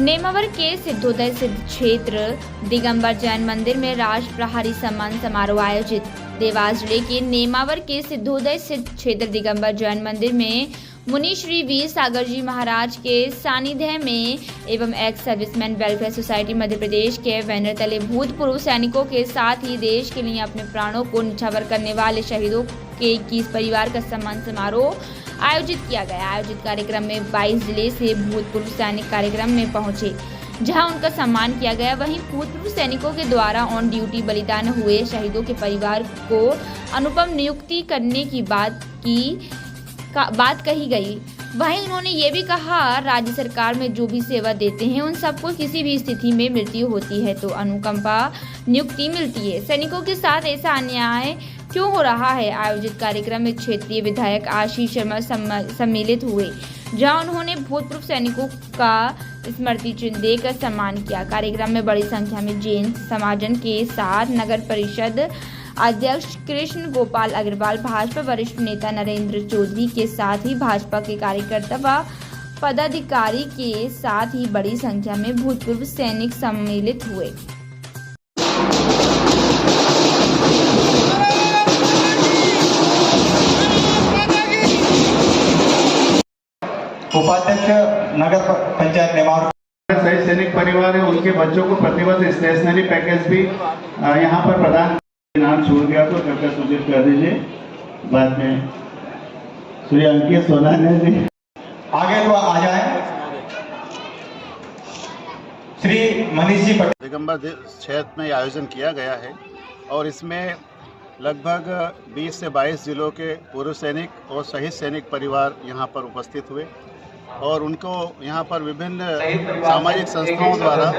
नेमावर के सिद्धोदय सिद्ध क्षेत्र दिगंबर जैन मंदिर में राज प्रहरी सम्मान समारोह आयोजित। देवास जिले के नेमावर के सिद्धोदय सिद्ध क्षेत्र दिगंबर जैन मंदिर में मुनि श्री वीर सागर जी महाराज के सानिध्य में एवं ex serviceman welfare society Madhya Pradesh के बैनर तले भूतपूर्व सैनिकों के साथ ही देश के लिए अपने प्राणों को न्यौछावर करने वाले शहीदों के 21 परिवार का सम्मान समारोह आयोजित किया गया। आयोजित कार्यक्रम में 22 जिले से भूतपूर्व सैनिक कार्यक्रम में पहुंचे, जहां उनका सम्मान किया गया। वहीं भूतपूर्व सैनिकों के द्वारा ऑन ड्यूटी बलिदान हुए शहीदों के परिवार को अनुपम नियुक्ति करने की बात कही गई। वहीं उन्होंने ये भी कहा, राज्य सरकार में जो भी सेवा देते हैं उन सबको किसी भी स्थिति में मृत्यु होती है तो अनुकंपा नियुक्ति मिलती है। सैनिकों के साथ ऐसा अन्याय क्यों हो रहा है? आयोजित कार्यक्रम में क्षेत्रीय विधायक आशीष शर्मा सम्मिलित हुए, जहां उन्होंने भूतपूर्व सैनिकों का स्मृति चिन्ह देकर सम्मान किया। कार्यक्रम में बड़ी संख्या में जैन समाजन के साथ नगर परिषद अध्यक्ष कृष्ण गोपाल अग्रवाल, भाजपा वरिष्ठ नेता नरेंद्र चौधरी के साथ ही भाजपा के कार्यकर्ता व पदाधिकारी के साथ ही बड़ी संख्या में भूतपूर्व सैनिक सम्मिलित हुए। उपाध्यक्ष नगर पंचायत नेमावर शहीद सैनिक परिवार है, उनके बच्चों को प्रतिवर्ष स्टेशनरी पैकेज भी यहाँ पर प्रदान नाम छोड़ गया तो कृपया सूचित कर दीजिए। बाद में श्री अंकित सोनाने जी आगे तो आ जाए। श्री मनीष जी पटेल दिगंबर क्षेत्र में आयोजन किया गया है और इसमें लगभग 20 से 22 जिलों के पूर्व सैनिक और शहीद सैनिक परिवार यहाँ पर उपस्थित हुए और उनको यहाँ पर विभिन्न सामाजिक संस्थाओं द्वारा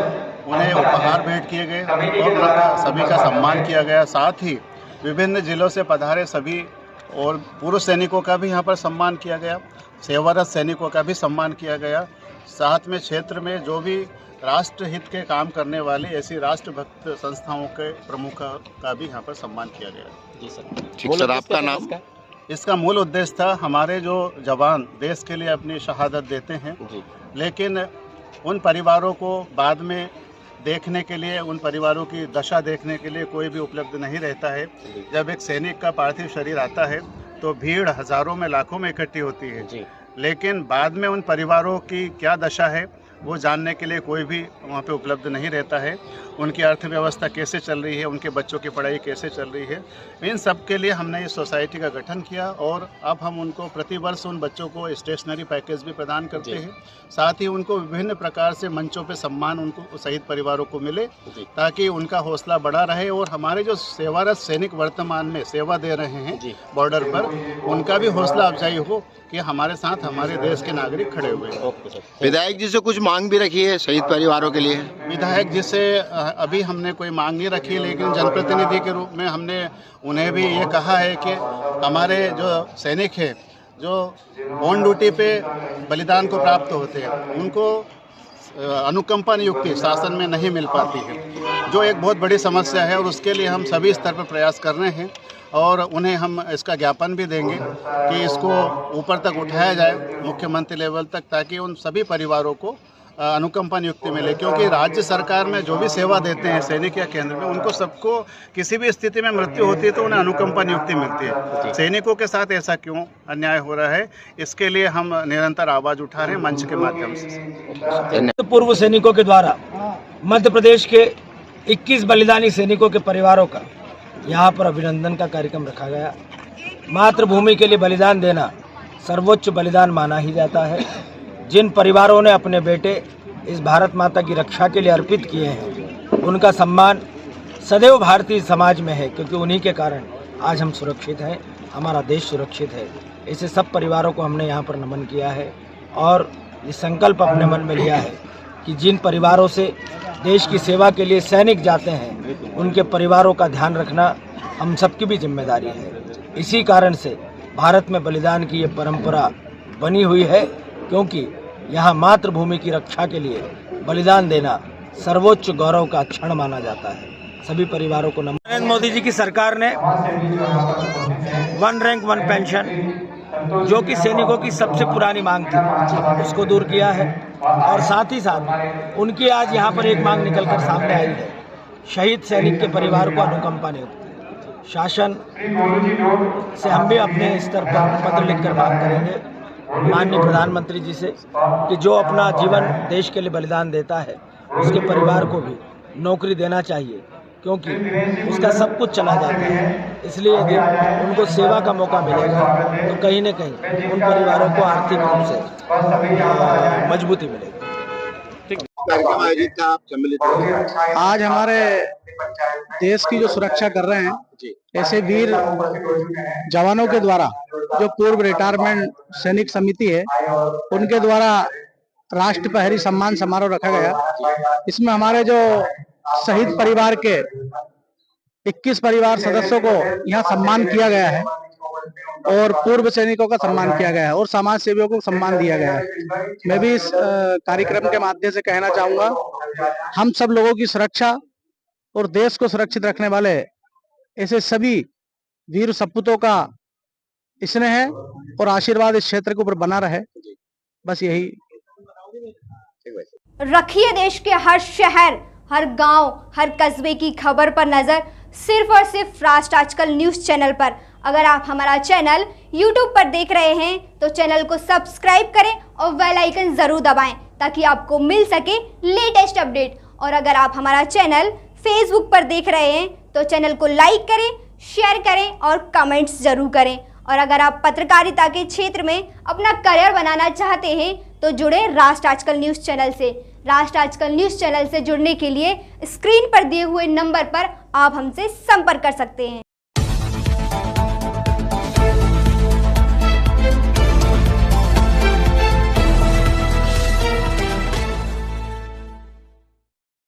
उन्हें उपहार भेंट किए गए और उनका सभी का सम्मान किया गया। साथ ही विभिन्न जिलों से पधारे सभी और पूर्व सैनिकों का भी यहाँ पर सम्मान किया गया, सेवारत सैनिकों का भी सम्मान किया गया। साथ में क्षेत्र में जो भी राष्ट्र हित के काम करने वाले ऐसी राष्ट्रभक्त संस्थाओं के प्रमुखों का भी यहाँ पर सम्मान किया गया। जी सर। ठीक सर, आपका नाम? इसका मूल उद्देश्य था, हमारे जो जवान देश के लिए अपनी शहादत देते हैं लेकिन उन परिवारों को बाद में देखने के लिए, उन परिवारों की दशा देखने के लिए कोई भी उपलब्ध नहीं रहता है। जब एक सैनिक का पार्थिव शरीर आता है तो भीड़ हजारों में लाखों में इकट्ठी होती है, लेकिन बाद में उन परिवारों की क्या दशा है वो जानने के लिए कोई भी वहाँ पे उपलब्ध नहीं रहता है। उनकी अर्थव्यवस्था कैसे चल रही है, उनके बच्चों की पढ़ाई कैसे चल रही है, इन सब के लिए हमने इस सोसाइटी का गठन किया और अब हम उनको प्रतिवर्ष उन बच्चों को स्टेशनरी पैकेज भी प्रदान करते हैं। साथ ही उनको विभिन्न प्रकार से मंचों पे सम्मान उनको शहीद परिवारों को मिले ताकि उनका हौसला बढ़ा रहे और हमारे जो सेवारत सैनिक वर्तमान में सेवा दे रहे हैं बॉर्डर पर, उनका भी हौसला अफजाई हो कि हमारे साथ हमारे देश के नागरिक खड़े हुए हैं। विधायक जी से कुछ मांग भी रखी है शहीद परिवारों के लिए? विधायक जी से अभी हमने कोई मांग नहीं रखी, लेकिन जनप्रतिनिधि के रूप में हमने उन्हें भी ये कहा है कि हमारे जो सैनिक हैं जो ऑन ड्यूटी पे बलिदान को प्राप्त होते हैं उनको अनुकंपा नियुक्ति शासन में नहीं मिल पाती है, जो एक बहुत बड़ी समस्या है और उसके लिए हम सभी स्तर पर प्रयास कर रहे हैं और उन्हें हम इसका ज्ञापन भी देंगे कि इसको ऊपर तक उठाया जाए मुख्यमंत्री लेवल तक, ताकि उन सभी परिवारों को अनुकंपा नियुक्ति मिले। क्योंकि राज्य सरकार में जो भी सेवा देते हैं सैनिक या केंद्र में, उनको सबको किसी भी स्थिति में मृत्यु होती है तो उन्हें अनुकंपा नियुक्ति मिलती है। सैनिकों के साथ ऐसा क्यों अन्याय हो रहा है, इसके लिए हम निरंतर आवाज़ उठा रहे हैं मंच के माध्यम से। पूर्व सैनिकों के द्वारा मध्य प्रदेश के 21 बलिदानी सैनिकों के परिवारों का यहाँ पर अभिनंदन का कार्यक्रम रखा गया। मातृभूमि के लिए बलिदान देना सर्वोच्च बलिदान माना ही जाता है। जिन परिवारों ने अपने बेटे इस भारत माता की रक्षा के लिए अर्पित किए हैं, उनका सम्मान सदैव भारतीय समाज में है, क्योंकि उन्हीं के कारण आज हम सुरक्षित हैं, हमारा देश सुरक्षित है। ऐसे सब परिवारों को हमने यहाँ पर नमन किया है और ये संकल्प अपने मन में लिया है कि जिन परिवारों से देश की सेवा के लिए सैनिक जाते हैं उनके परिवारों का ध्यान रखना हम सबकी भी जिम्मेदारी है। इसी कारण से भारत में बलिदान की ये परंपरा बनी हुई है, क्योंकि यहाँ मातृभूमि की रक्षा के लिए बलिदान देना सर्वोच्च गौरव का क्षण माना जाता है। सभी परिवारों को नरेंद्र मोदी जी की सरकार ने 1 रैंक 1 पेंशन, जो कि सैनिकों की सबसे पुरानी मांग थी, उसको दूर किया है। और साथ ही साथ उनकी आज यहाँ पर एक मांग निकलकर सामने आई है, शहीद सैनिक के परिवार को अनुकंपा नियुक्ति। शासन से हम भी अपने स्तर पर पत्र लिखकर मांग करेंगे माननीय प्रधानमंत्री जी से कि जो अपना जीवन देश के लिए बलिदान देता है उसके परिवार को भी नौकरी देना चाहिए, क्योंकि उसका सब कुछ चला जाता है। इसलिए यदि उनको सेवा का मौका मिलेगा तो कहीं न कहीं उन परिवारों को आर्थिक रूप से मजबूती मिलेगी। कार्यक्रम आयोजित था, आप सम्मिलित हुए। आज हमारे देश की जो सुरक्षा कर रहे हैं ऐसे वीर जवानों के द्वारा, जो पूर्व रिटायरमेंट सैनिक समिति है उनके द्वारा राष्ट्र प्रहरी सम्मान समारोह रखा गया। इसमें हमारे जो शहीद परिवार के 21 परिवार सदस्यों को यहाँ सम्मान किया गया है और पूर्व सैनिकों का सम्मान किया गया है और समाज सेवियों को सम्मान दिया गया है। मैं भी इस कार्यक्रम के माध्यम से कहना चाहूंगा, हम सब लोगों की सुरक्षा और देश को सुरक्षित रखने वाले ऐसे सभी वीर सपूतों का स्नेह और आशीर्वाद इस क्षेत्र के ऊपर बना रहे, बस यही। रखिए देश के हर शहर, हर गांव, हर कस्बे की खबर पर नजर, सिर्फ और सिर्फ राष्ट्र आजकल न्यूज चैनल पर। अगर आप हमारा चैनल YouTube पर देख रहे हैं तो चैनल को सब्सक्राइब करें और बेल आइकन जरूर दबाएं ताकि आपको मिल सके लेटेस्ट अपडेट। और अगर आप हमारा चैनल Facebook पर देख रहे हैं तो चैनल को लाइक करें, शेयर करें और कमेंट्स जरूर करें। और अगर आप पत्रकारिता के क्षेत्र में अपना करियर बनाना चाहते हैं तो जुड़े राष्ट्र आजकल न्यूज चैनल से। राष्ट्र आजकल न्यूज चैनल से जुड़ने के लिए स्क्रीन पर दिए हुए नंबर पर आप हमसे संपर्क कर सकते हैं।